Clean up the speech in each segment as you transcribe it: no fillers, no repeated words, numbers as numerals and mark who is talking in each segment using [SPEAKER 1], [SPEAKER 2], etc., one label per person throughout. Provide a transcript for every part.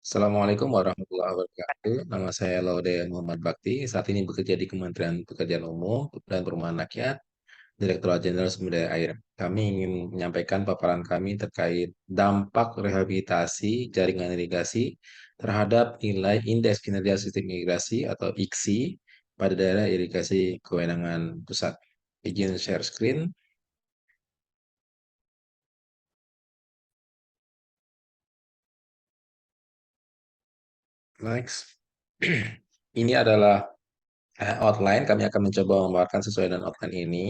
[SPEAKER 1] Assalamualaikum warahmatullahi wabarakatuh. Nama saya Laude Muhammad Bakti. Saat ini bekerja di Kementerian Pekerjaan Umum dan Perumahan Rakyat, Direktorat Jenderal Sumber Daya Air. Kami ingin menyampaikan paparan kami terkait dampak rehabilitasi jaringan irigasi terhadap nilai Indeks Kinerja Sistem Irigasi atau IKSI pada daerah irigasi kewenangan pusat. Izin share screen. Next. Ini adalah outline. Kami akan mencoba membawakan sesuai dengan outline ini.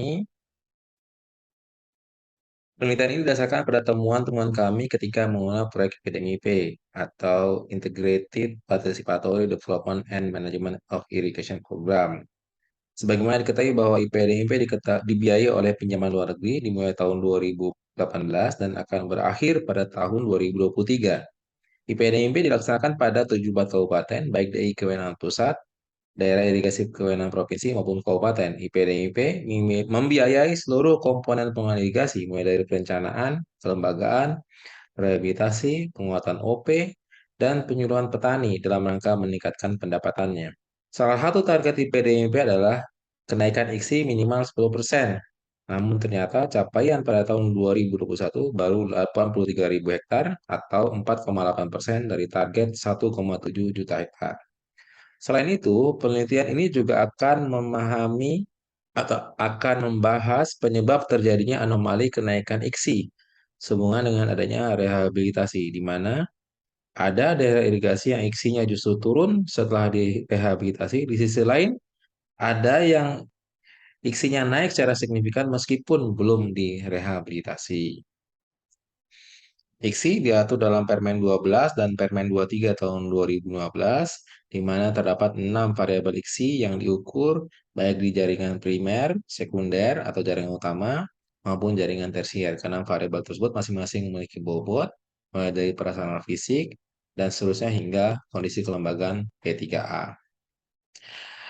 [SPEAKER 1] Penelitian ini didasarkan pada temuan-temuan kami ketika mengelola proyek PDMIP atau Integrated Participatory Development and Management of Irrigation Program. Sebagaimana diketahui bahwa IPDMIP dibiayai oleh pinjaman luar negeri dimulai tahun 2018 dan akan berakhir pada tahun 2023. IPDMIP dilaksanakan pada 17 kabupaten, baik dari kewenangan pusat, daerah irigasi kewenangan provinsi maupun kabupaten. IPDMIP membiayai seluruh komponen pengelolaan irigasi, mulai dari perencanaan, kelembagaan, rehabilitasi, penguatan OP, dan penyuluhan petani dalam rangka meningkatkan pendapatannya. Salah satu target IPDMIP adalah kenaikan IKSI minimal 10%. Namun ternyata capaian pada tahun 2021 baru 83.000 hektar atau 4,8% dari target 1,7 juta hektar. Selain itu, penelitian ini juga akan memahami atau akan membahas penyebab terjadinya anomali kenaikan IKSI sehubungan dengan adanya rehabilitasi, di mana ada daerah irigasi yang IKSI-nya justru turun setelah direhabilitasi. Di sisi lain, ada yang IKSI-nya naik secara signifikan meskipun belum direhabilitasi. IKSI diatur dalam Permen 12 dan Permen 23 tahun 2015, di mana terdapat 6 variabel IKSI yang diukur baik di jaringan primer, sekunder, atau jaringan utama, maupun jaringan tersier. Karena variabel tersebut masing-masing memiliki bobot, mulai dari prasarana fisik, dan seterusnya hingga kondisi kelembagaan P3A.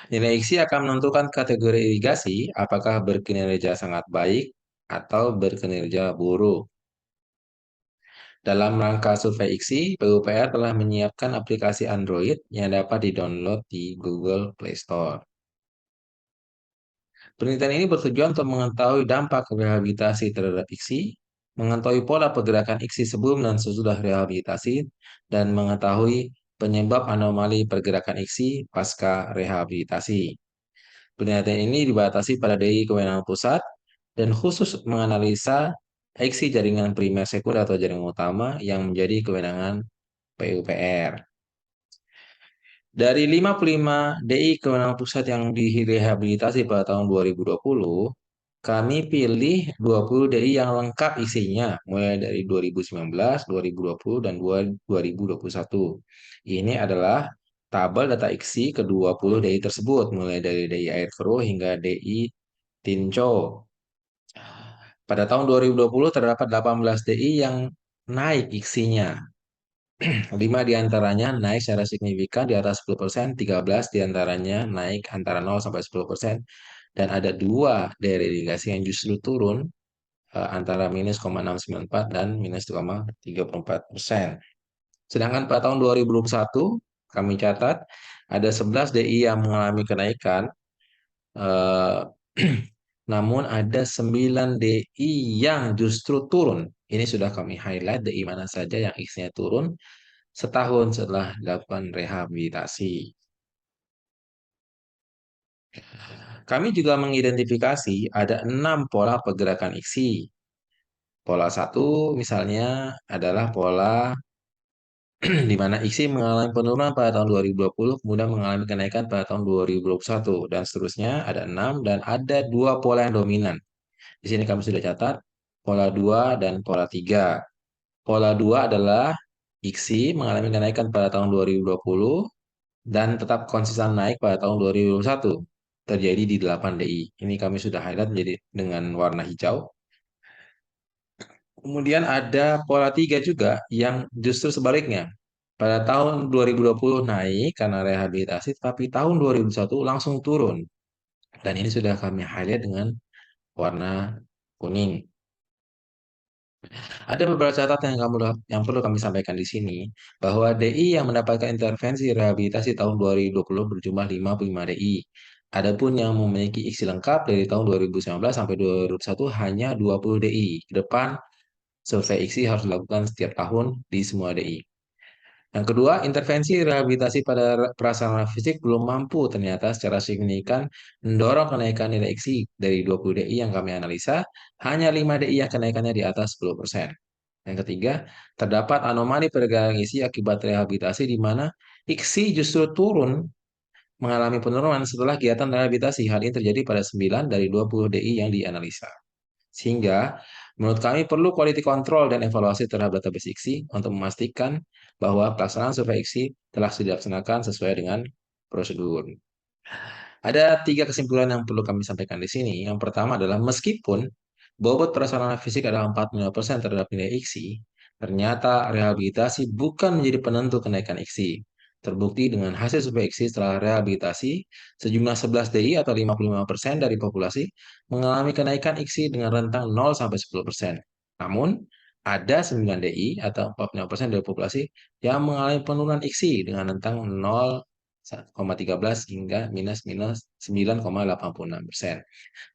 [SPEAKER 1] Nilai IKSI akan menentukan kategori irigasi apakah berkinerja sangat baik atau berkinerja buruk. Dalam rangka survei IKSI, PUPR telah menyiapkan aplikasi Android yang dapat di-download di Google Play Store. Penelitian ini bertujuan untuk mengetahui dampak rehabilitasi terhadap IKSI, mengetahui pola pergerakan IKSI sebelum dan sesudah rehabilitasi, dan mengetahui penyebab anomali pergerakan IKSI pasca rehabilitasi. Penelitian ini dibatasi pada DI kewenangan pusat dan khusus menganalisa IKSI jaringan primer sekunder atau jaringan utama yang menjadi kewenangan PUPR. Dari 55 DI kewenangan pusat yang direhabilitasi pada tahun 2020, kami pilih 20 DI yang lengkap isinya, mulai dari 2019, 2020, dan 2021. Ini adalah tabel data IKSI ke-20 DI tersebut, mulai dari DI air keruh hingga DI Tinco. Pada tahun 2020 terdapat 18 DI yang naik IKSI-nya. 5 diantaranya naik secara signifikan di atas 10%, 13 diantaranya naik antara 0 sampai 10%, dan ada 2 daerah irigasi yang justru turun antara minus 0,694 dan minus 0,34%. Sedangkan pada tahun 2021 kami catat ada 11 DI yang mengalami kenaikan, eh, namun ada 9 DI yang justru turun. Ini sudah kami highlight DI mana saja yang X-nya turun setahun setelah dilakukan rehabilitasi. Kami juga mengidentifikasi ada 6 pola pergerakan IKSI. Pola satu misalnya adalah pola di mana IKSI mengalami penurunan pada tahun 2020, kemudian mengalami kenaikan pada tahun 2021, dan seterusnya ada 6, dan ada 2 pola yang dominan. Di sini kami sudah catat pola 2 dan pola 3. Pola 2 adalah IKSI mengalami kenaikan pada tahun 2020, dan tetap konsisten naik pada tahun 2021 terjadi di 8 DI. Ini kami sudah highlight menjadi dengan warna hijau. Kemudian ada pola 3 juga yang justru sebaliknya. Pada tahun 2020 naik karena rehabilitasi, tapi tahun 2021 langsung turun. Dan ini sudah kami highlight dengan warna kuning. Ada beberapa catatan yang perlu kami sampaikan di sini, bahwa DI yang mendapatkan intervensi rehabilitasi tahun 2020 berjumlah 55 DI. Adapun yang memiliki IKSI lengkap dari tahun 2019 sampai 2021 hanya 20 DI. Ke depan, survei IKSI harus dilakukan setiap tahun di semua DI. Yang kedua, intervensi rehabilitasi pada prasarana fisik belum mampu ternyata secara signifikan mendorong kenaikan nilai IKSI dari 20 DI yang kami analisa, hanya 5 DI yang kenaikannya di atas 10%. Yang ketiga, terdapat anomali pergerakan IKSI akibat rehabilitasi di mana IKSI justru turun mengalami penurunan setelah kegiatan rehabilitasi. Hal ini terjadi pada 9 dari 20 DI yang dianalisa. Sehingga menurut kami perlu quality control dan evaluasi terhadap database IKSI untuk memastikan bahwa pelaksanaan survei IKSI telah dilaksanakan sesuai dengan prosedur. Ada tiga kesimpulan yang perlu kami sampaikan di sini. Yang pertama adalah meskipun bobot prasarana fisik adalah 45% terhadap nilai IKSI, ternyata rehabilitasi bukan menjadi penentu kenaikan IKSI. Terbukti dengan hasil survei IKSI setelah rehabilitasi, sejumlah 11 DI atau 55% dari populasi mengalami kenaikan IKSI dengan rentang 0 sampai 10%. Namun, ada 9 DI atau 45% dari populasi yang mengalami penurunan IKSI dengan rentang 0,13 hingga minus minus 9,86%.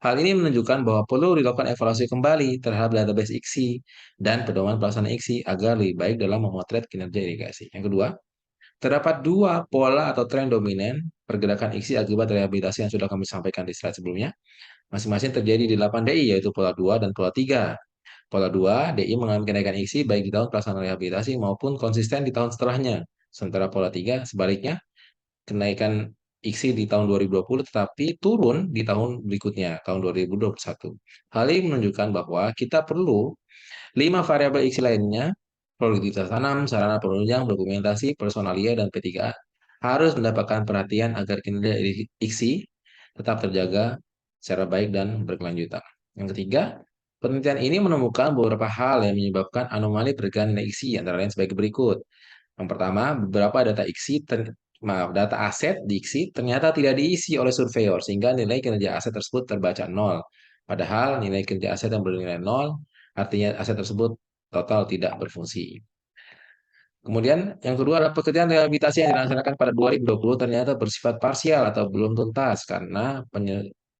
[SPEAKER 1] Hal ini menunjukkan bahwa perlu dilakukan evaluasi kembali terhadap database IKSI dan pedoman pelaksanaan IKSI agar lebih baik dalam memotret kinerja irigasi. Yang kedua, terdapat dua pola atau tren dominan pergerakan IKSI akibat rehabilitasi yang sudah kami sampaikan di slide sebelumnya. Masing-masing terjadi di 8 DI, yaitu pola 2 dan pola 3. Pola 2, DI mengalami kenaikan IKSI baik di tahun pelaksanaan rehabilitasi maupun konsisten di tahun setelahnya. Sementara pola 3, sebaliknya, kenaikan IKSI di tahun 2020 tetapi turun di tahun berikutnya, tahun 2021. Hal ini menunjukkan bahwa kita perlu 5 variabel IKSI lainnya, produktivitas tanam, sarana penunjang, dokumentasi, personalia, dan P3A harus mendapatkan perhatian agar kinerja IKSI tetap terjaga secara baik dan berkelanjutan. Yang ketiga, penelitian ini menemukan beberapa hal yang menyebabkan anomali pergerakan nilai IKSI, antara lain sebagai berikut. Yang pertama, beberapa data IKSI data aset di IKSI ternyata tidak diisi oleh surveyor sehingga nilai kinerja aset tersebut terbaca nol. Padahal nilai kinerja aset yang bernilai nol artinya aset tersebut total tidak berfungsi. Kemudian yang kedua adalah pekerjaan rehabilitasi yang dilaksanakan pada 2020 ternyata bersifat parsial atau belum tuntas karena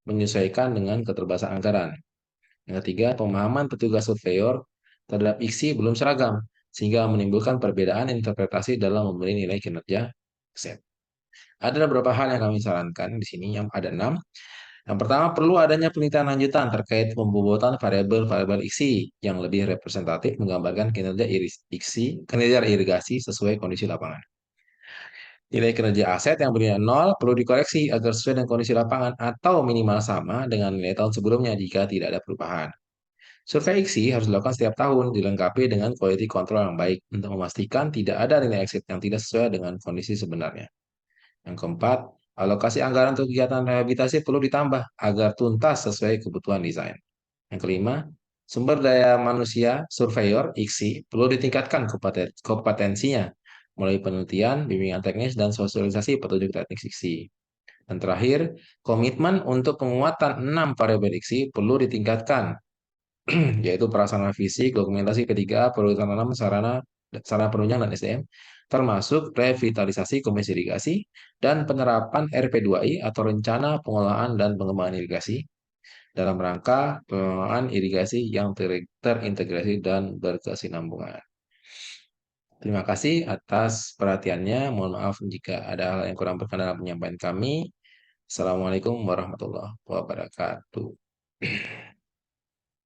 [SPEAKER 1] menyesuaikan dengan keterbatasan anggaran. Yang ketiga, pemahaman petugas surveyor terhadap IKSI belum seragam, sehingga menimbulkan perbedaan interpretasi dalam memberi nilai kinerja aset. Ada beberapa hal yang kami sarankan di sini, yang ada 6. Yang pertama, perlu adanya penelitian lanjutan terkait pembobotan variabel-variabel IKSI yang lebih representatif menggambarkan kinerja IKSI, kinerja irigasi sesuai kondisi lapangan. Nilai kinerja aset yang bernilai 0 perlu dikoreksi agar sesuai dengan kondisi lapangan atau minimal sama dengan nilai tahun sebelumnya jika tidak ada perubahan. Survei IKSI harus dilakukan setiap tahun, dilengkapi dengan quality control yang baik untuk memastikan tidak ada nilai exit yang tidak sesuai dengan kondisi sebenarnya. Yang keempat, alokasi anggaran untuk kegiatan rehabilitasi perlu ditambah agar tuntas sesuai kebutuhan desain. Yang kelima, sumber daya manusia surveyor IKSI perlu ditingkatkan kompetensinya melalui penelitian, bimbingan teknis, dan sosialisasi petunjuk teknik IKSI. Dan terakhir, komitmen untuk penguatan 6 variabel IKSI perlu ditingkatkan, yaitu prasarana fisik, dokumentasi, ketiga, prioritas tanam, sarana penunjang, dan SDM, termasuk revitalisasi komisi irigasi dan penerapan RP2I atau rencana pengolahan dan pengembangan irigasi dalam rangka pengelolaan irigasi yang terintegrasi dan berkesinambungan. Terima kasih atas perhatiannya. Mohon maaf jika ada hal yang kurang berkenan dalam penyampaian kami. Assalamualaikum warahmatullahi wabarakatuh.